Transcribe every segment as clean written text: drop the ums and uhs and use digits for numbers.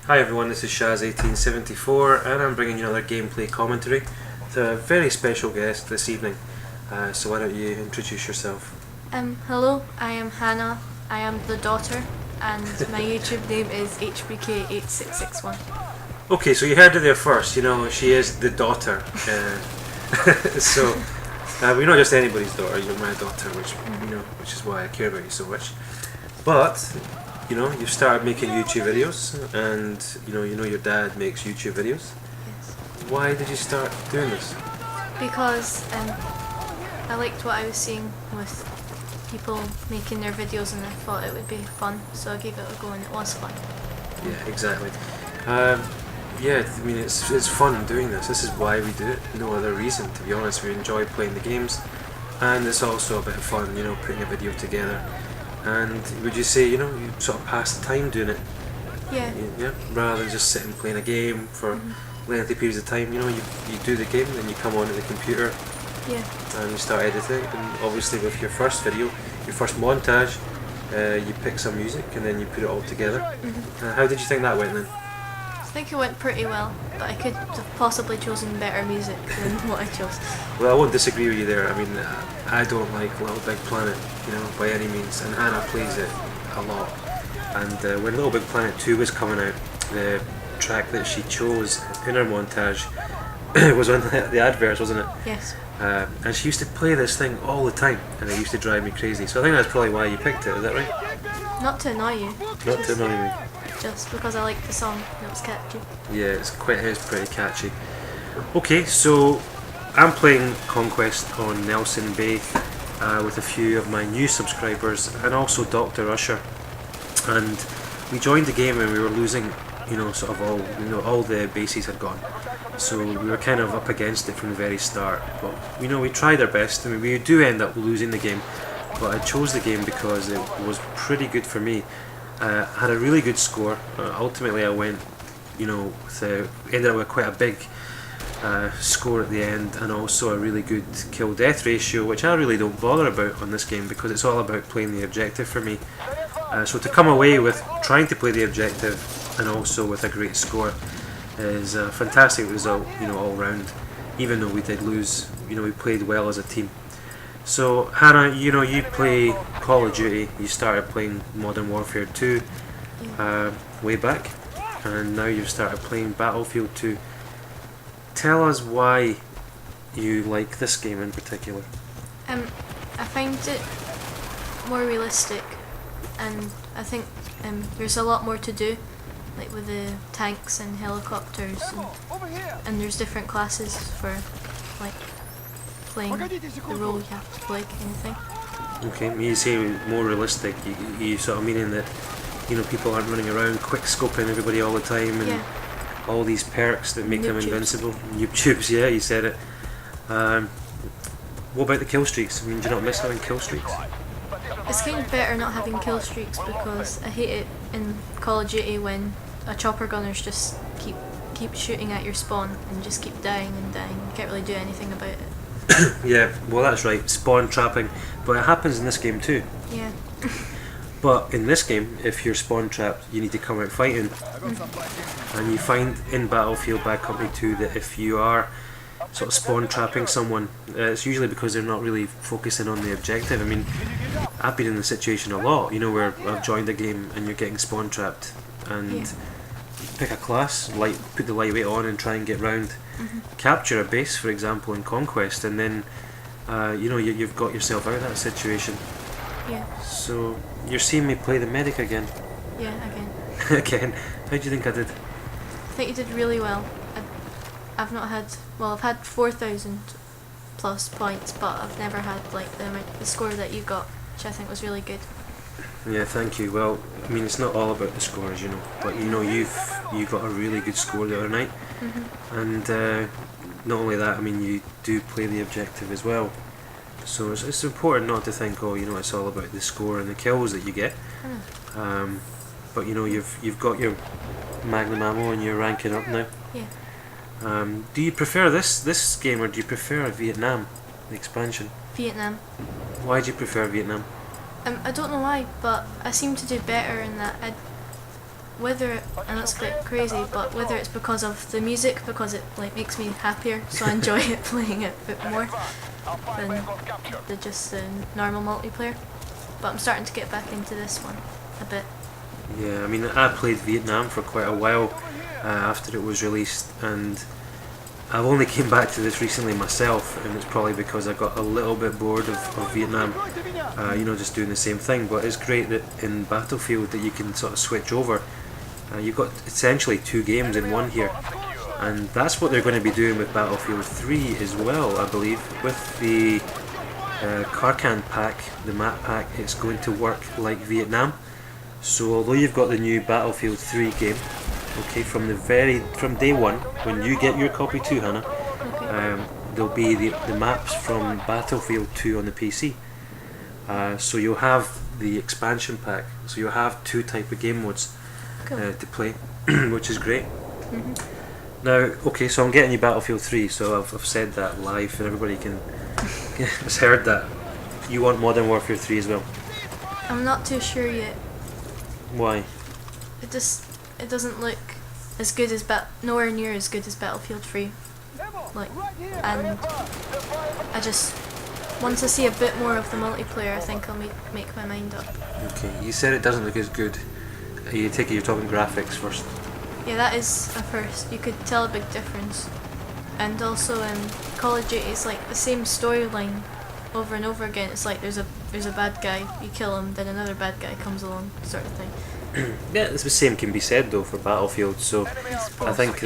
Hi everyone, this is Shahz1874 and I'm bringing you another gameplay commentary with a very special guest this evening. So why don't you introduce yourself? Hello, I am Hannah. I am the daughter and my YouTube name is HBK8661. Okay, so you heard it there first, she is the daughter. So you're not just anybody's daughter, you're my daughter, which is why I care about you so much. But you've started making YouTube videos, and your dad makes YouTube videos. Yes. Why did you start doing this? Because I liked what I was seeing with people making their videos and I thought it would be fun, so I gave it a go and it was fun. Yeah, exactly. It's fun doing this. This is why we do it. No other reason, to be honest. We enjoy playing the games, and it's also a bit of fun, putting a video together. And would you say, you sort of pass the time doing it? Yeah. Yeah. Rather than just sitting playing a game for lengthy periods of time, you do the game, then you come onto the computer. Yeah. And you start editing. And obviously, with your first video, your first montage, you pick some music and then you put it all together. How did you think that went then? I think it went pretty well, but I could have possibly chosen better music than what I chose. Well, I won't disagree with you there. I mean, I don't like Little Big Planet, by any means, and Hannah plays it a lot. And when Little Big Planet 2 was coming out, the track that she chose in her montage was on the adverts, wasn't it? Yes. And she used to play this thing all the time, and it used to drive me crazy. So I think that's probably why you picked it, is that right? Not to annoy you. Not to annoy me. Just because I liked the song and it was catchy. Yeah, it's pretty catchy. Okay, so I'm playing Conquest on Nelson Bay with a few of my new subscribers and also Dr. Usher. And we joined the game and we were losing, sort of all the bases had gone. So we were kind of up against it from the very start. But we tried our best. I mean, we do end up losing the game, but I chose the game because it was pretty good for me. Had a really good score. Ultimately, I went, ended up with quite a big score at the end, and also a really good kill-death ratio, which I really don't bother about on this game because it's all about playing the objective for me. So to come away with trying to play the objective and also with a great score is a fantastic result, all round. Even though we did lose, we played well as a team. So Hannah, you play Call of Duty. You started playing Modern Warfare 2 way back, and now you've started playing Battlefield 2. Tell us why you like this game in particular. I find it more realistic, and I think there's a lot more to do, like with the tanks and helicopters, and there's different classes for like playing the role you have to play, kind of thing. Okay, when you say more realistic, you sort of meaning that people aren't running around quick scoping everybody all the time and all these perks that make them invincible. Noob tubes, yeah, you said it. What about the kill streaks? I mean, do you not miss having kill streaks? It's kind of better not having kill streaks because I hate it in Call of Duty when a chopper gunners just keep shooting at your spawn and just keep dying and dying. You can't really do anything about it. Yeah, well that's right, spawn trapping, but it happens in this game too. Yeah. But in this game, if you're spawn trapped, you need to come out fighting. And you find in Battlefield Bad Company 2 that if you are sort of spawn trapping someone, it's usually because they're not really focusing on the objective. I mean, I've been in the situation a lot, where I've joined a game and you're getting spawn trapped, and pick a class, put the lightweight on and try and get round, capture a base, for example, in Conquest, and then you've got yourself out of that situation. Yeah. So you're seeing me play the medic again. Yeah, again. Again. How do you think I did? I think you did really well. I've had 4,000 plus points, but I've never had like the score that you got, which I think was really good. Yeah, thank you. Well, I mean, it's not all about the scores, but you got a really good score the other night, and not only that, I mean, you do play the objective as well. So it's important not to think, it's all about the score and the kills that you get. But you've got your magnum ammo and you're ranking up now. Yeah. Do you prefer this game or do you prefer Vietnam, the expansion? Vietnam. Why do you prefer Vietnam? I don't know why, but I seem to do better in that. whether, and that's a bit crazy, but whether it's because of the music, because it like makes me happier, so I enjoy it playing it a bit more than just the normal multiplayer. But I'm starting to get back into this one a bit. Yeah, I mean, I played Vietnam for quite a while after it was released, and I've only came back to this recently myself, and it's probably because I got a little bit bored of Vietnam, you know, just doing the same thing. But it's great that in Battlefield that you can sort of switch over. You've got essentially 2 games in one here, and that's what they're going to be doing with Battlefield 3 as well, I believe. With the Karkand pack, the map pack, it's going to work like Vietnam. So although you've got the new Battlefield 3 game, okay, from day one, when you get your copy too, Hannah, there'll be the maps from Battlefield 2 on the PC. So you'll have the expansion pack, so you'll have 2 type of game modes to play, which is great. Now, okay, so I'm getting you Battlefield 3, so I've said that live and everybody has heard that. You want Modern Warfare 3 as well? I'm not too sure yet. Why? It doesn't look as good as nowhere near as good as Battlefield 3. Like, and I just once I see a bit more of the multiplayer, I think I'll make my mind up. Okay, you said it doesn't look as good. You take it you're talking graphics first. Yeah, that is a first. You could tell a big difference. And also in Call of Duty, it's like the same storyline over and over again. It's like there's a bad guy, you kill him, then another bad guy comes along, sort of thing. Yeah, the same can be said though for Battlefield. So I think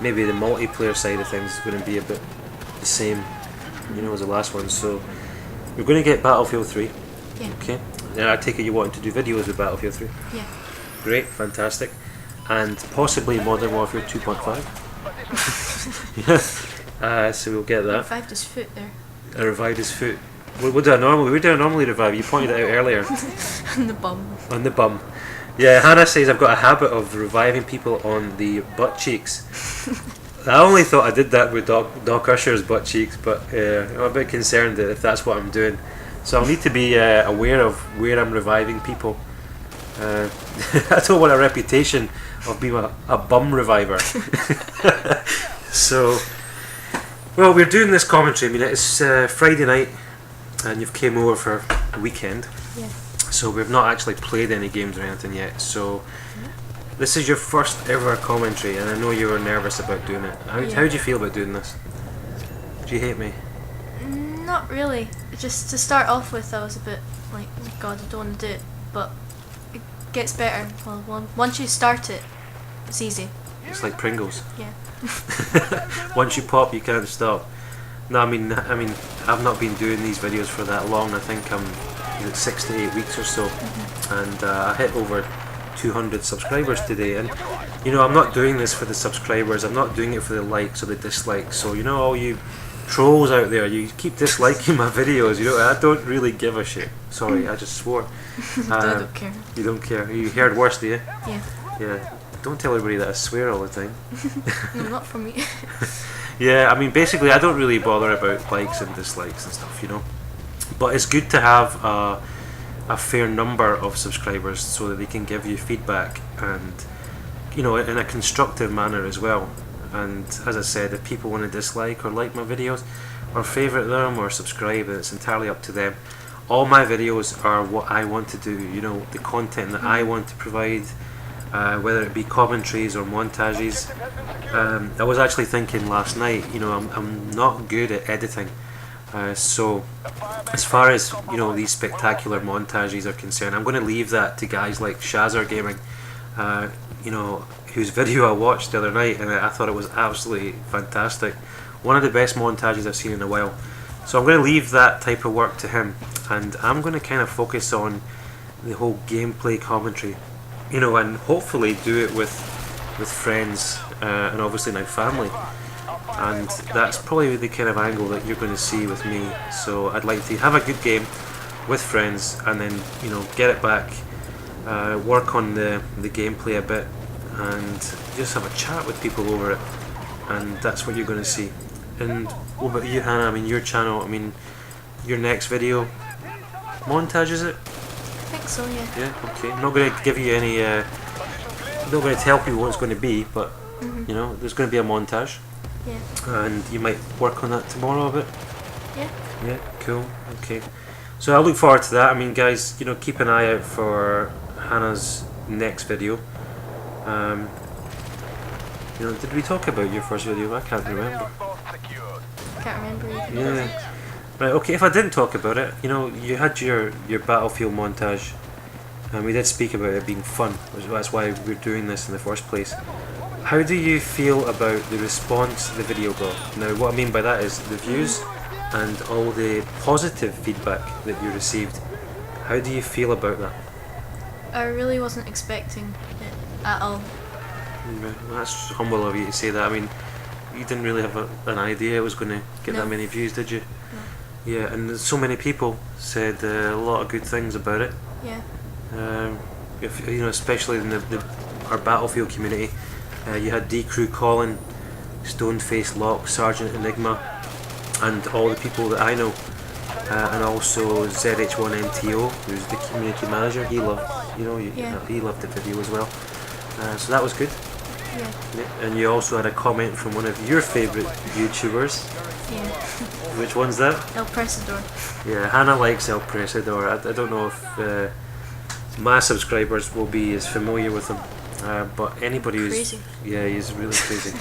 maybe the multiplayer side of things is going to be a bit the same, you know, as the last one. So we're going to get Battlefield 3. Yeah. Okay. And I take it you wanted to do videos with Battlefield 3. Yeah. Great, fantastic, and possibly Modern Warfare 2.5. Yeah. So we'll get that. Revived his foot there. I revived his foot. What do I normally? Where do I normally revive? You pointed it out earlier. On the bum. On the bum. Yeah, Hannah says I've got a habit of reviving people on the butt cheeks. I only thought I did that with Doc Usher's butt cheeks, but I'm a bit concerned that if that's what I'm doing. So I'll need to be aware of where I'm reviving people. I don't want a reputation of being a bum reviver. So, well, we're doing this commentary. I mean, it's Friday night, and you've came over for the weekend. Yeah. So we've not actually played any games or anything yet. So this is your first ever commentary, and I know you were nervous about doing it. How do you feel about doing this? Do you hate me? Not really. Just to start off with, I was a bit like, oh God, I don't want to do it. But it gets better. Well, once you start it, it's easy. It's like Pringles. Yeah. Once you pop, you can't stop. No, I mean, I've not been doing these videos for that long. I think I'm 6 to 8 weeks or so, and I hit over 200 subscribers today. And you know, I'm not doing this for the subscribers. I'm not doing it for the likes or the dislikes. So you know, all you trolls out there, you keep disliking my videos. You know, I don't really give a shit. Sorry, I just swore. I don't care. You don't care. You heard worse, do you? Yeah. Yeah. Don't tell everybody that I swear all the time. No, not for me. Yeah, I mean, basically, I don't really bother about likes and dislikes and stuff, you know. But it's good to have a fair number of subscribers so that they can give you feedback and, you know, in a constructive manner as well. And as I said, if people want to dislike or like my videos, or favourite them or subscribe, it's entirely up to them. All my videos are what I want to do, you know, the content that I want to provide. Whether it be commentaries or montages. I was actually thinking last night, you know, I'm not good at editing, so as far as, you know, these spectacular montages are concerned, I'm going to leave that to guys like ShahzerGaming, you know, whose video I watched the other night, and I thought it was absolutely fantastic. One of the best montages I've seen in a while. So I'm going to leave that type of work to him, and I'm going to kind of focus on the whole gameplay commentary. You know, and hopefully do it with friends and obviously now family, and that's probably the kind of angle that you're going to see with me. So I'd like to have a good game with friends, and then, you know, get it back, work on the gameplay a bit, and just have a chat with people over it, and that's what you're going to see. And what about you, Hannah? I mean, your channel, I mean, your next video, montage, is it? I think so, yeah. Yeah, okay. I'm not going to give you any not going to tell people what it's going to be, but you know, there's going to be a montage. Yeah. And you might work on that tomorrow a bit. Yeah. Yeah, cool. Okay. So I look forward to that. I mean, guys, you know, keep an eye out for Hannah's next video. You know, did we talk about your first video? I can't remember. Can't remember either. Yeah. Right. Okay. If I didn't talk about it, you know, you had your Battlefield montage, and we did speak about it being fun. That's why we're doing this in the first place. How do you feel about the response the video got? Now, what I mean by that is the views and all the positive feedback that you received. How do you feel about that? I really wasn't expecting it at all. Well, that's humble of you to say that. I mean, you didn't really have an idea it was going to get that many views, did you? No. Yeah, and so many people said a lot of good things about it. Yeah. If you know, especially in our Battlefield community, you had dcrucolin, stonefacelock, Sergeant Enigma, and all the people that I know, and also ZH1NTO, who's the community manager. He loved, you know, he loved the video as well. So that was good. Yeah. Yeah. And you also had a comment from one of your favourite YouTubers. Yeah. Which one's that? Elpresador. Yeah, Hannah likes elpresador. I don't know if my subscribers will be as familiar with him, but anybody who's he's really crazy.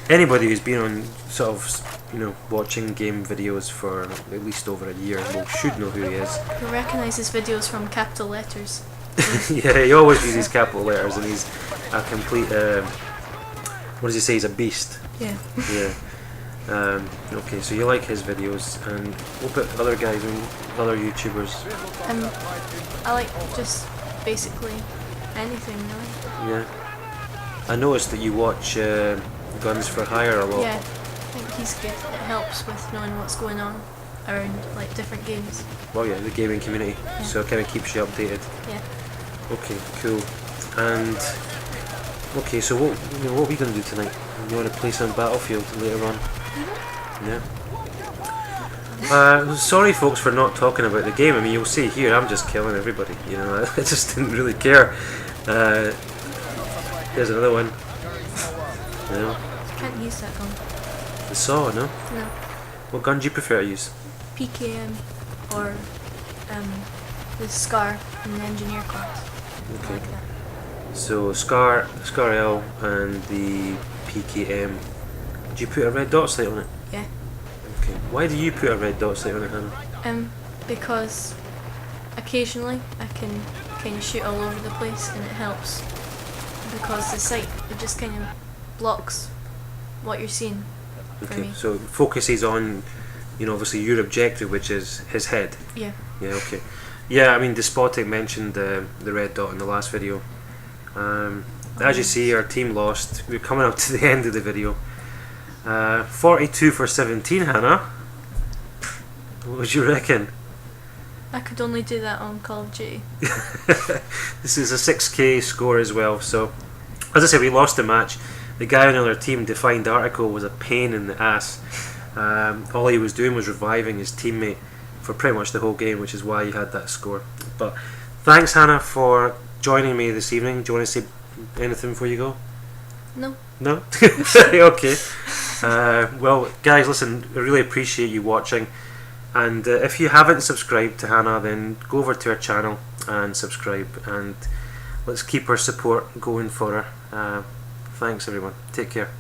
Anybody who's been on sort of, you know, watching game videos for at least over a year should know who he is. You'll recognise his videos from capital letters. Yeah, he always uses capital letters, and he's a complete. What does he say? He's a beast. Yeah. Yeah. Okay, so you like his videos, and what about other guys and other YouTubers? I like just basically anything, really. Yeah. I noticed that you watch Guns for Hire a lot. Yeah, I think he's good. It helps with knowing what's going on around like different games. Well, yeah, the gaming community. Yeah. So it kind of keeps you updated. Yeah. Okay, cool. And okay, so what are we going to do tonight? You want to play some Battlefield later on? Yeah. Sorry, folks, for not talking about the game. I mean, you'll see here, I'm just killing everybody. You know, I just didn't really care. There's another one. You know, Can't use that gun. the saw, no? No. What gun do you prefer to use? PKM or the Scar in the engineer class. Okay. I like that. So Scar L and the PKM. Do you put a red dot sight on it? Yeah. Okay. Why do you put a red dot sight on it, Hannah? Because occasionally I can kind of shoot all over the place and it helps. Because the sight, it just kind of blocks what you're seeing for Okay. me. So it focuses on, you know, obviously your objective, which is his head. Yeah. Yeah. Okay. Yeah. I mean, Despotic mentioned the red dot in the last video. As you see, our team lost. We're coming up to the end of the video. 42 for 17, Hannah. What would you reckon? I could only do that on Call of Duty. This is a 6k score as well. So, as I said, we lost the match. The guy on the other team, Defined Article, was a pain in the ass. All he was doing was reviving his teammate for pretty much the whole game, which is why he had that score. But thanks, Hannah, for joining me this evening. Do you want to say anything before you go? No. No? Okay. Well, guys, listen, I really appreciate you watching. And if you haven't subscribed to Hannah, then go over to her channel and subscribe. And let's keep her support going for her. Thanks, everyone. Take care.